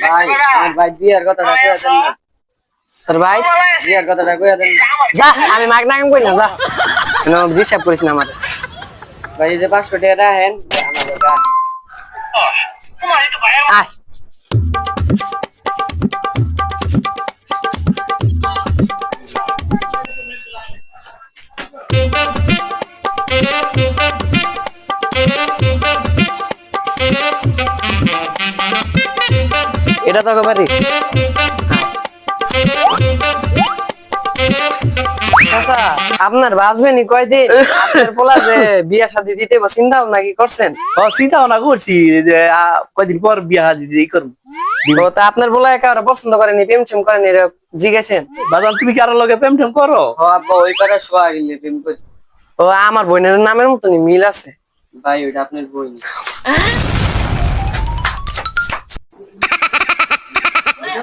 ভাই আমার ভাই বিয়ার কথাটা কইয়া দেন না। তোর ভাই বিয়ার কথাটা কইয়া দেন না। যা আমি মাগ নাম কই না যা কেন ডিস্টার্ব করিস না আমারে ভাই এই যে 500 টাকা রাখেন আমাদের গা। আয় এটা তো পারি চাচা আপনার বাজবেনি কয়দিন আপনার পোলা যে বিয়া শাদী দিতে বা চিন্তা ভাবনা কি করছেন ও চিন্তা ভাবনা করছি যে কয়দিন পর বিয়া দিদি করবো। ও তা আপনার পোলা একেবারে পছন্দ করেনি প্রেম টেম করেনি জিজ্ঞেসেন বাজান তুমি কারোর লগে প্রেম টেম করো? ও আব্বা ওই কথা শোয়া গেলে প্রেম করি। ও আমার বোনের নামের মতনই মিল আছে ভাই ওইটা আপনার বই না।